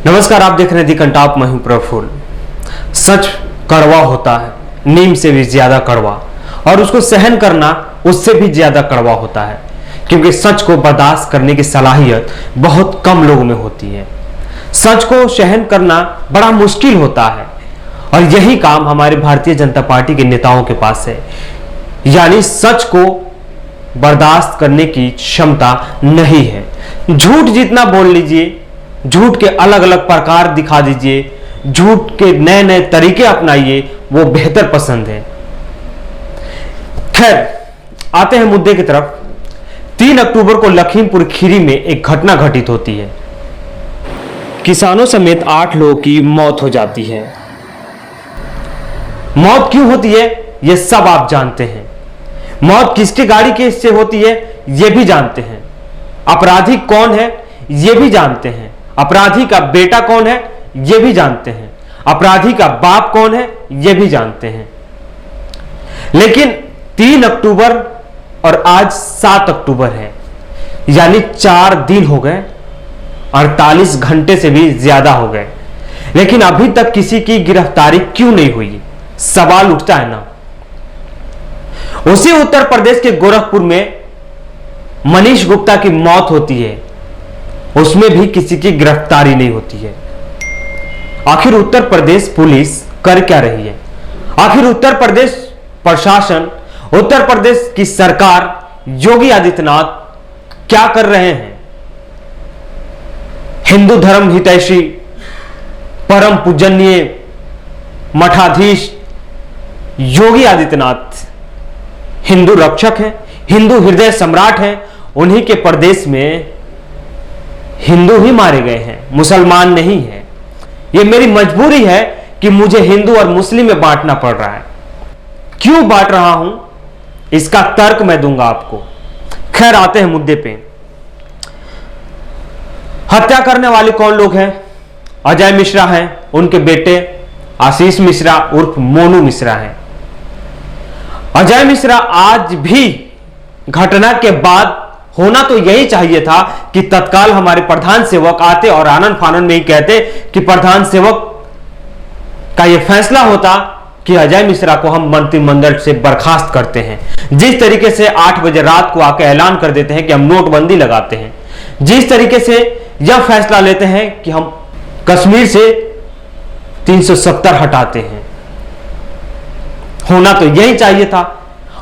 नमस्कार, आप देख रहे हैं दी कंटाप। मैं हूं प्रफुल्ल। सच कड़वा होता है, नीम से भी ज्यादा कड़वा, और उसको सहन करना उससे भी ज्यादा कड़वा होता है, क्योंकि सच को बर्दाश्त करने की सलाहियत बहुत कम लोगों में होती है। सच को सहन करना बड़ा मुश्किल होता है, और यही काम हमारे भारतीय जनता पार्टी के नेताओं के पास है। यानी सच को बर्दाश्त करने की क्षमता नहीं है। झूठ जितना बोल लीजिए, झूठ के अलग अलग प्रकार दिखा दीजिए, झूठ के नए नए तरीके अपनाइए, वो बेहतर पसंद है। खैर, आते हैं मुद्दे की तरफ। 3 अक्टूबर को लखीमपुर खीरी में एक घटना घटित होती है। किसानों समेत 8 लोगों की मौत हो जाती है। मौत क्यों होती है यह सब आप जानते हैं। मौत किसकी गाड़ी के से होती है यह भी जानते हैं। अपराधी कौन है यह भी जानते हैं। अपराधी का बेटा कौन है यह भी जानते हैं। अपराधी का बाप कौन है यह भी जानते हैं। लेकिन 3 अक्टूबर और आज 7 अक्टूबर है, यानी 4 दिन हो गए, 48 घंटे से भी ज्यादा हो गए, लेकिन अभी तक किसी की गिरफ्तारी क्यों नहीं हुई, सवाल उठता है ना। उसी उत्तर प्रदेश के गोरखपुर में मनीष गुप्ता की मौत होती है, उसमें भी किसी की गिरफ्तारी नहीं होती है। आखिर उत्तर प्रदेश पुलिस कर क्या रही है? आखिर उत्तर प्रदेश प्रशासन, उत्तर प्रदेश की सरकार, योगी आदित्यनाथ क्या कर रहे हैं? हिंदू धर्म हितैषी, परम पूजनीय मठाधीश योगी आदित्यनाथ हिंदू रक्षक हैं, हिंदू हृदय सम्राट हैं। उन्हीं के प्रदेश में हिंदू ही मारे गए हैं, मुसलमान नहीं है। यह मेरी मजबूरी है कि मुझे हिंदू और मुस्लिम में बांटना पड़ रहा है। क्यों बांट रहा हूं इसका तर्क मैं दूंगा आपको। खैर, आते हैं मुद्दे पे। हत्या करने वाले कौन लोग हैं? अजय मिश्रा हैं, उनके बेटे आशीष मिश्रा उर्फ मोनू मिश्रा हैं। अजय मिश्रा आज भी घटना के बाद होना तो यही चाहिए था कि तत्काल हमारे प्रधान सेवक आते और आनंद फानन में ही कहते कि प्रधान सेवक का यह फैसला होता कि अजय मिश्रा को हम मंत्रिमंडल से बर्खास्त करते हैं। जिस तरीके से 8 बजे रात को आकर ऐलान कर देते हैं कि हम नोटबंदी लगाते हैं, जिस तरीके से यह फैसला लेते हैं कि हम कश्मीर से 370 हटाते हैं, होना तो यही चाहिए था।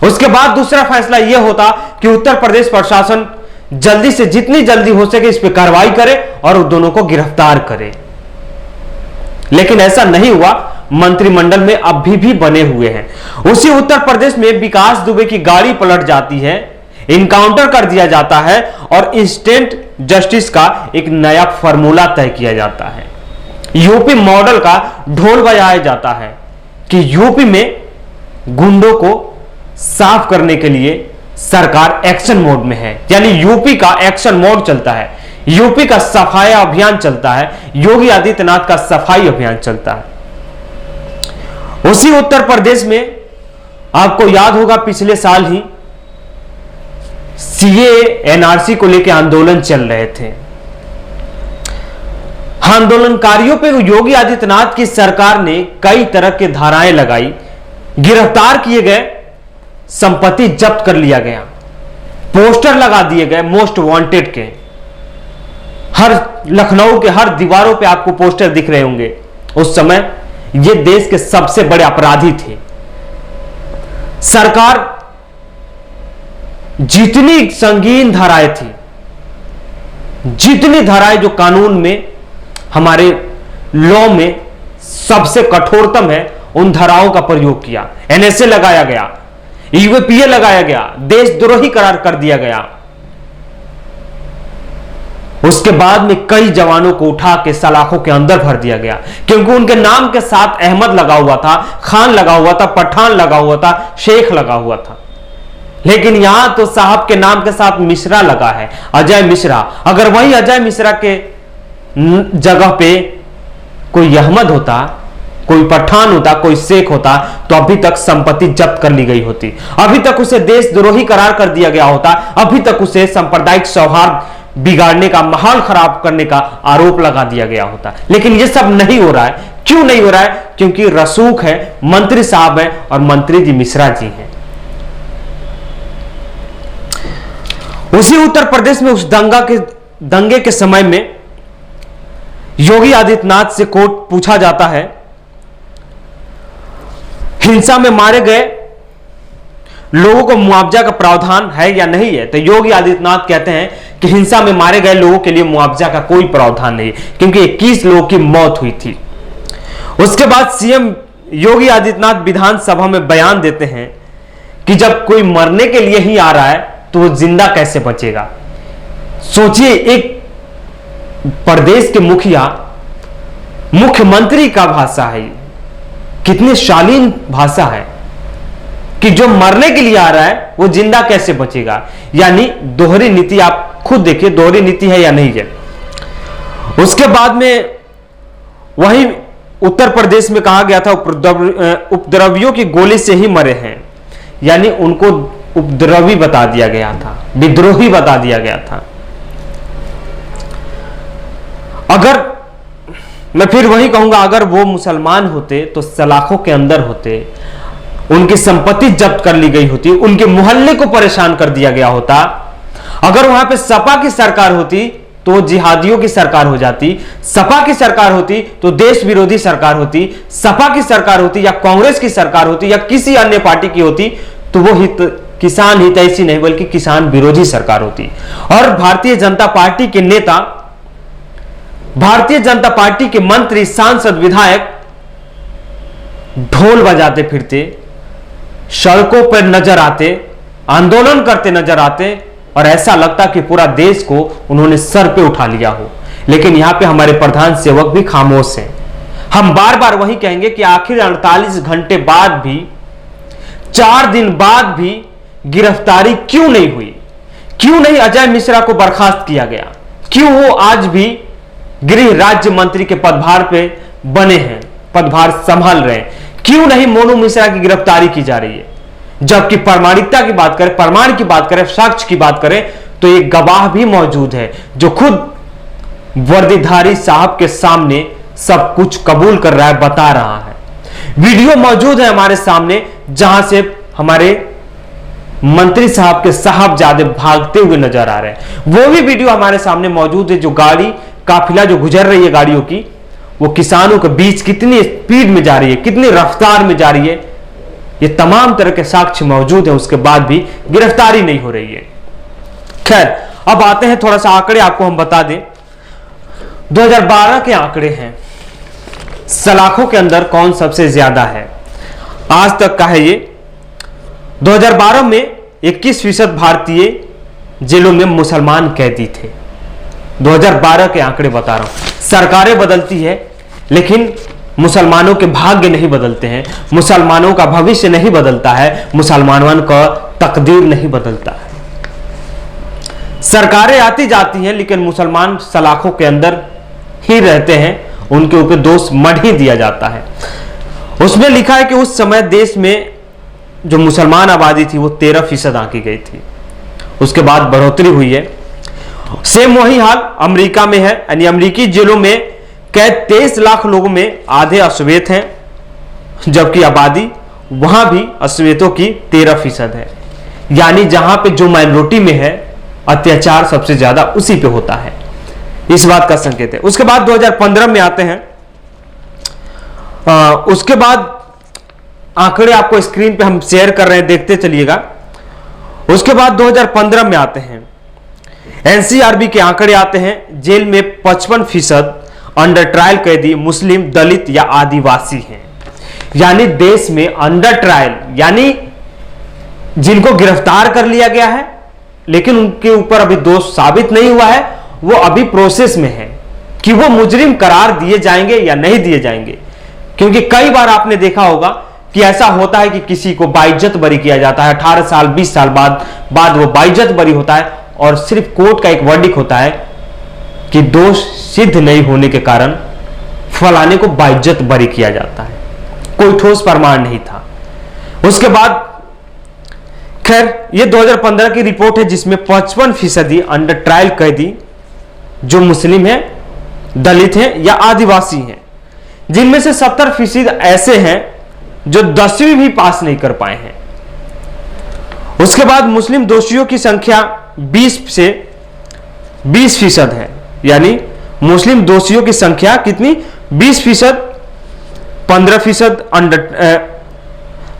उसके बाद दूसरा फैसला यह होता कि उत्तर प्रदेश प्रशासन जल्दी से जितनी जल्दी हो सके इस पर कार्रवाई करे और उन दोनों को गिरफ्तार करे। लेकिन ऐसा नहीं हुआ। मंत्रिमंडल में अभी भी बने हुए हैं। उसी उत्तर प्रदेश में विकास दुबे की गाड़ी पलट जाती है, इनकाउंटर कर दिया जाता है और इंस्टेंट जस्टिस का एक नया फॉर्मूला तय किया जाता है। यूपी मॉडल का ढोल बजाया जाता है कि यूपी में गुंडों को साफ करने के लिए सरकार एक्शन मोड में है। यानी यूपी का एक्शन मोड चलता है, यूपी का सफाई अभियान चलता है, योगी आदित्यनाथ का सफाई अभियान चलता है। उसी उत्तर प्रदेश में आपको याद होगा पिछले साल ही सीए एनआरसी को लेकर आंदोलन चल रहे थे। आंदोलनकारियों पे योगी आदित्यनाथ की सरकार ने कई तरह के धाराएं लगाई, गिरफ्तार किए गए, संपत्ति जब्त कर लिया गया, पोस्टर लगा दिए गए मोस्ट वांटेड के। हर लखनऊ के हर दीवारों पे आपको पोस्टर दिख रहे होंगे। उस समय ये देश के सबसे बड़े अपराधी थे। सरकार जितनी संगीन धाराएं थी, जितनी धाराएं जो कानून में हमारे लॉ में सबसे कठोरतम है, उन धाराओं का प्रयोग किया। एनएसए लगाया गया, यूएपीए लगाया गया, देशद्रोही करार कर दिया गया। उसके बाद में कई जवानों को उठा के सलाखों के अंदर भर दिया गया, क्योंकि उनके नाम के साथ अहमद लगा हुआ था, खान लगा हुआ था, पठान लगा हुआ था, शेख लगा हुआ था। लेकिन यहां तो साहब के नाम के साथ मिश्रा लगा है, अजय मिश्रा। अगर वही अजय मिश्रा के जगह पे कोई अहमद होता, कोई पठान होता, कोई शेख होता, तो अभी तक संपत्ति जब्त कर ली गई होती, अभी तक उसे देशद्रोही करार कर दिया गया होता, अभी तक उसे सांप्रदायिक सौहार्द बिगाड़ने का, माहौल खराब करने का आरोप लगा दिया गया होता। लेकिन यह सब नहीं हो रहा है। क्यों नहीं हो रहा है? क्योंकि रसूख है, मंत्री साहब है और मंत्री जी मिश्रा जी हैं। उसी उत्तर प्रदेश में उस दंगे के समय में योगी आदित्यनाथ से कोर्ट पूछा जाता है, हिंसा में मारे गए लोगों को मुआवजा का प्रावधान है या नहीं है? तो योगी आदित्यनाथ कहते हैं कि हिंसा में मारे गए लोगों के लिए मुआवजा का कोई प्रावधान नहीं, क्योंकि 21 लोगों की मौत हुई थी। उसके बाद सीएम योगी आदित्यनाथ विधानसभा में बयान देते हैं कि जब कोई मरने के लिए ही आ रहा है तो वो जिंदा कैसे बचेगा। सोचिए, एक प्रदेश के मुखिया, मुख्यमंत्री का भाषा है, कितनी शालीन भाषा है कि जो मरने के लिए आ रहा है वो जिंदा कैसे बचेगा। यानी दोहरी नीति, आप खुद देखिए दोहरी नीति है या नहीं है। उसके बाद में वही उत्तर प्रदेश में कहा गया था उपद्रवियों की गोली से ही मरे हैं, यानी उनको उपद्रवी बता दिया गया था, विद्रोही बता दिया गया था। अगर मैं फिर वही कहूंगा, अगर वो मुसलमान होते तो सलाखों के अंदर होते, उनकी संपत्ति जब्त कर ली गई होती, उनके मोहल्ले को परेशान कर दिया गया होता। अगर वहां पे सपा की सरकार होती तो जिहादियों की सरकार हो जाती, सपा की सरकार होती तो देश विरोधी सरकार होती, सपा की सरकार होती या कांग्रेस की सरकार होती या किसी अन्य पार्टी की होती तो वो किसान हितैषी नहीं बल्कि किसान विरोधी सरकार होती। और भारतीय जनता पार्टी के नेता, भारतीय जनता पार्टी के मंत्री, सांसद, विधायक ढोल बजाते फिरते, सड़कों पर नजर आते, आंदोलन करते नजर आते और ऐसा लगता कि पूरा देश को उन्होंने सर पे उठा लिया हो। लेकिन यहां पे हमारे प्रधान सेवक भी खामोश हैं। हम बार बार वही कहेंगे कि आखिर 48 घंटे बाद भी, 4 दिन बाद भी गिरफ्तारी क्यों नहीं हुई? क्यों नहीं अजय मिश्रा को बर्खास्त किया गया? क्यों वो आज भी गृह राज्य मंत्री के पदभार पे बने हैं, पदभार संभाल रहे हैं? क्यों नहीं मोनू मिश्रा की गिरफ्तारी की जा रही है? जबकि प्रामाणिकता की बात करें, प्रमाण की बात करें, साक्ष्य की बात करें तो एक गवाह भी मौजूद है जो खुद वर्दीधारी साहब के सामने सब कुछ कबूल कर रहा है, बता रहा है। वीडियो मौजूद है हमारे सामने जहां से हमारे मंत्री साहब के साहबजादे भागते हुए नजर आ रहे हैं। वो भी वीडियो हमारे सामने मौजूद है, जो गाड़ी काफिला जो गुजर रही है गाड़ियों की, वो किसानों के बीच कितनी स्पीड में जा रही है, कितनी रफ्तार में जा रही है, ये तमाम तरह के साक्ष्य मौजूद है। उसके बाद भी गिरफ्तारी नहीं हो रही है। खैर, अब आते हैं थोड़ा सा आंकड़े आपको हम बता दें। 2012 के आंकड़े हैं, सलाखों के अंदर कौन सबसे ज्यादा है, आज तक का है ये। 2012 में 21% भारतीय जेलों में मुसलमान कैदी थे। 2012 के आंकड़े बता रहा हूं। सरकारें बदलती है लेकिन मुसलमानों के भाग्य नहीं बदलते हैं, मुसलमानों का भविष्य नहीं बदलता है, मुसलमानों का तकदीर नहीं बदलता है। सरकारें आती जाती हैं लेकिन मुसलमान सलाखों के अंदर ही रहते हैं, उनके ऊपर दोष मढ़ ही दिया जाता है। उसमें लिखा है कि उस समय देश में जो मुसलमान आबादी थी वो 13% आंकी गई थी। उसके बाद बढ़ोतरी हुई है। सेम वही हाल अमेरिका में है, यानी अमेरिकी जेलों में कैद 23 लाख लोगों में आधे अश्वेत हैं, जबकि आबादी वहां भी अश्वेतों की 13% है। यानी जहां पे जो माइनॉरिटी में है अत्याचार सबसे ज्यादा उसी पे होता है, इस बात का संकेत है। उसके बाद 2015 में आते हैं। उसके बाद आंकड़े आपको स्क्रीन पे हम शेयर कर रहे हैं, देखते चलिएगा। उसके बाद 2015 में आते हैं, एनसीआरबी के आंकड़े आते हैं। जेल में 55% अंडर ट्रायल कैदी मुस्लिम, दलित या आदिवासी हैं। यानी देश में अंडर ट्रायल, यानी जिनको गिरफ्तार कर लिया गया है लेकिन उनके ऊपर अभी दोष साबित नहीं हुआ है, वो अभी प्रोसेस में है कि वो मुजरिम करार दिए जाएंगे या नहीं दिए जाएंगे। क्योंकि कई बार आपने देखा होगा कि ऐसा होता है कि किसी को बाइज्जत बरी किया जाता है, 18 साल 20 साल बाद वो बाइज्जत बरी होता है और सिर्फ कोर्ट का एक वर्डिक्ट होता है कि दोष सिद्ध नहीं होने के कारण फलाने को बाइज्जत बरी किया जाता है, कोई ठोस प्रमाण नहीं था। उसके बाद खैर, ये 2015 की रिपोर्ट है जिसमें 55% अंडर ट्रायल कैदी जो मुस्लिम है, दलित हैं या आदिवासी हैं, जिनमें से 70% ऐसे हैं जो 10वीं भी पास नहीं कर पाए हैं। उसके बाद मुस्लिम दोषियों की संख्या 20 से 20% है, यानी मुस्लिम दोषियों की संख्या कितनी? 20%, 15% अंडर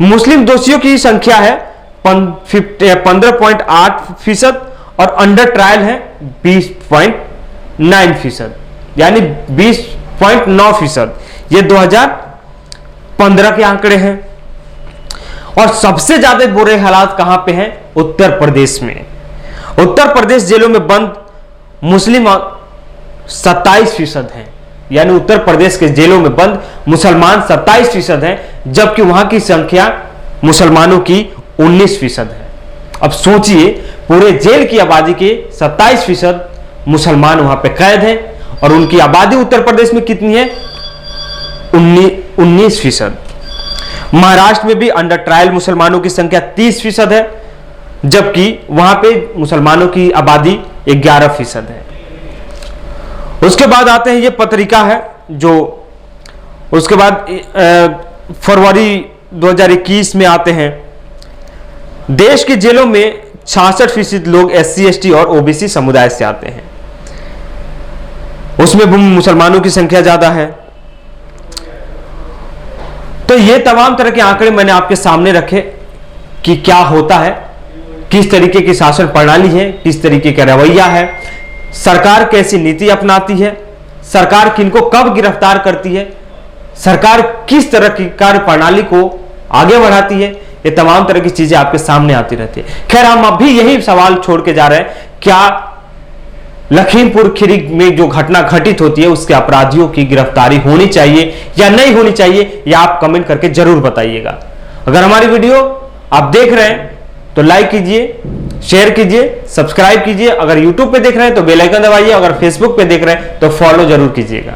मुस्लिम दोषियों की संख्या है 15.8% और अंडर ट्रायल है 20.9%, यानी 20.9%। ये 2015 के आंकड़े हैं। और सबसे ज्यादा बुरे हालात कहां पे हैं? उत्तर प्रदेश में। उत्तर प्रदेश जेलों में बंद मुस्लिम 27% हैं, यानी उत्तर प्रदेश के जेलों में बंद मुसलमान 27% हैं, जबकि वहां की संख्या मुसलमानों की 19% है। अब सोचिए, पूरे जेल की आबादी के 27% मुसलमान वहां पे कैद हैं और उनकी आबादी उत्तर प्रदेश में कितनी है? 19%। महाराष्ट्र में भी अंडर ट्रायल मुसलमानों की संख्या 30% है, जबकि वहां पे मुसलमानों की आबादी 11% है। उसके बाद आते हैं, ये पत्रिका है जो उसके बाद फरवरी 2021 में आते हैं। देश की जेलों में 66% लोग SC ST और OBC समुदाय से आते हैं, उसमें मुसलमानों की संख्या ज्यादा है। तो ये तमाम तरह के आंकड़े मैंने आपके सामने रखे कि क्या होता है, किस तरीके की शासन प्रणाली है, किस तरीके का रवैया है, सरकार कैसी नीति अपनाती है, सरकार किनको कब गिरफ्तार करती है, सरकार किस तरह की कार्य प्रणाली को आगे बढ़ाती है, ये तमाम तरह की चीजें आपके सामने आती रहती है। खैर, हम अभी यही सवाल छोड़ के जा रहे हैं, क्या लखीमपुर खीरी में जो घटना घटित होती है उसके अपराधियों की गिरफ्तारी होनी चाहिए या नहीं होनी चाहिए, या आप कमेंट करके जरूर बताइएगा। अगर हमारी वीडियो आप देख रहे हैं तो लाइक कीजिए, शेयर कीजिए, सब्सक्राइब कीजिए। अगर यूट्यूब पे देख रहे हैं तो बेल आइकन दबाइए, अगर फेसबुक पे देख रहे हैं तो फॉलो जरूर कीजिएगा।